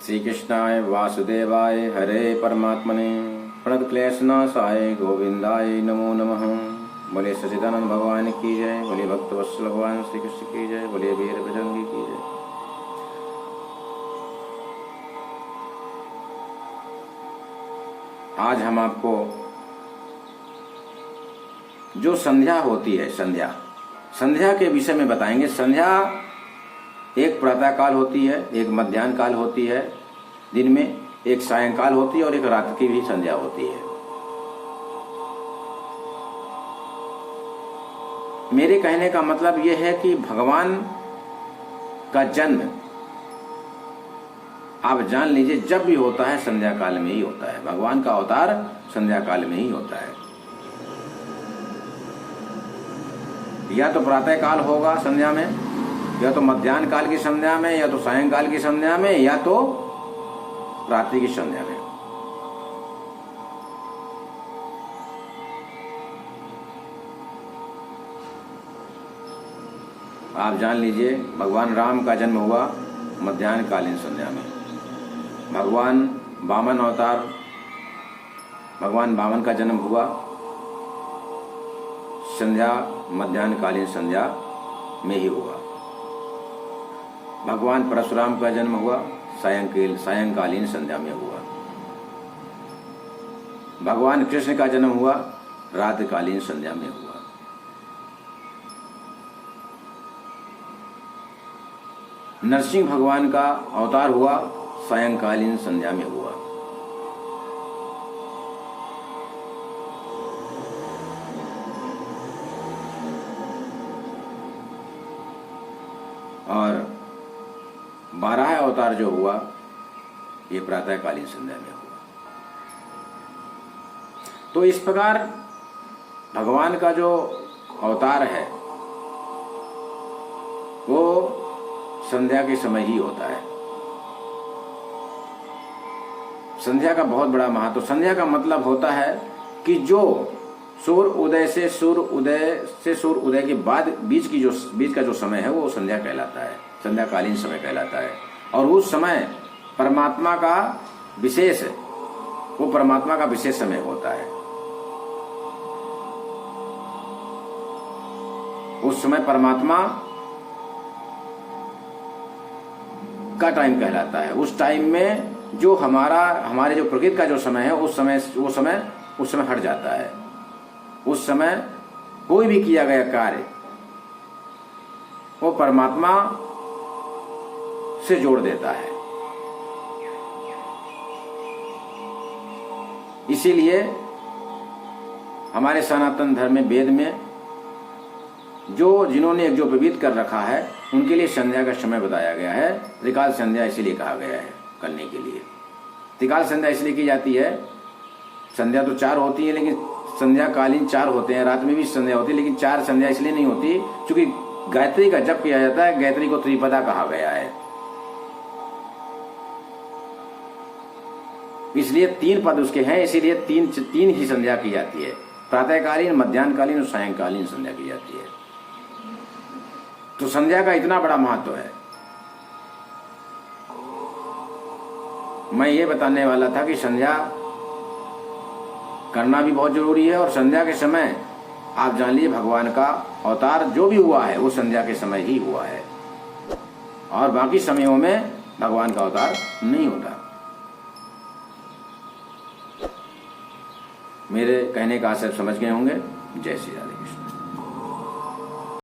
श्री कृष्णाय वासुदेवाय हरे परमात्मने प्रणत क्लेशनाशाय गोविंदाय नमो नमः। बोले सच्चिदानंद भगवान की जय, बोले भक्तवत्सल भगवान श्री कृष्ण की जय, बोले वीर बजरंगी की जय। आज हम आपको जो संध्या होती है, संध्या के विषय में बताएंगे। संध्या एक प्रातःकाल होती है, एक मध्याह्न काल होती है दिन में, एक सायंकाल होती है और एक रात की भी संध्या होती है। मेरे कहने का मतलब यह है कि भगवान का जन्म आप जान लीजिए जब भी होता है संध्या काल में ही होता है। भगवान का अवतार संध्या काल में ही होता है। या तो प्रातः काल होगा संध्या में, या तो मध्याह्न काल की संध्या में, या तो सायंकाल की संध्या में, या तो रात्रि की संध्या में। आप जान लीजिए भगवान राम का जन्म हुआ मध्याह्न कालीन संध्या में। भगवान वामन अवतार, भगवान वामन का जन्म हुआ संध्या मध्याह्न कालीन संध्या में ही हुआ। भगवान परशुराम का जन्म हुआ सायंकालीन संध्या में हुआ। भगवान कृष्ण का जन्म हुआ रात्रिकालीन संध्या में हुआ। नरसिंह भगवान का अवतार हुआ सायंकालीन संध्या में हुआ। और 12 अवतार जो हुआ ये प्रातःकालीन संध्या में हुआ। तो इस प्रकार भगवान का जो अवतार है वो संध्या के समय ही होता है। संध्या का बहुत बड़ा महत्व। संध्या का मतलब होता है कि जो सूर्य उदय के बाद बीच का जो समय है वो संध्या कहलाता है, संध्याकालीन समय कहलाता है। और उस समय परमात्मा का विशेष समय होता है। उस समय परमात्मा का टाइम कहलाता है। उस टाइम में जो हमारे जो प्रकृति का जो समय है उस समय हट जाता है। उस समय कोई भी किया गया कार्य वो परमात्मा से जोड़ देता है। इसीलिए हमारे सनातन धर्म में वेद में जिन्होंने जो प्रवृत्त कर रखा है उनके लिए संध्या का समय बताया गया है। त्रिकाल संध्या इसीलिए कहा गया है करने के लिए। त्रिकाल संध्या इसलिए की जाती है, संध्या तो 4 होती है लेकिन संध्याकालीन 4 होते हैं, रात में भी संध्या होती है लेकिन 4 संध्या इसलिए नहीं होती क्योंकि गायत्री का जप किया जाता है। गायत्री को त्रिपदा कहा गया है, इसलिए 3 पद उसके हैं, इसीलिए 3 ही संध्या की जाती है। प्रातःकालीन, मध्याह्नकालीन और सायंकालीन संध्या की जाती है। तो संध्या का इतना बड़ा महत्व है। मैं ये बताने वाला था कि संध्या करना भी बहुत जरूरी है। और संध्या के समय आप जान लीजिए भगवान का अवतार जो भी हुआ है वो संध्या के समय ही हुआ है, और बाकी समयों में भगवान का अवतार नहीं होता। मेरे कहने का आशय समझ गए होंगे। जय श्री राधे कृष्ण।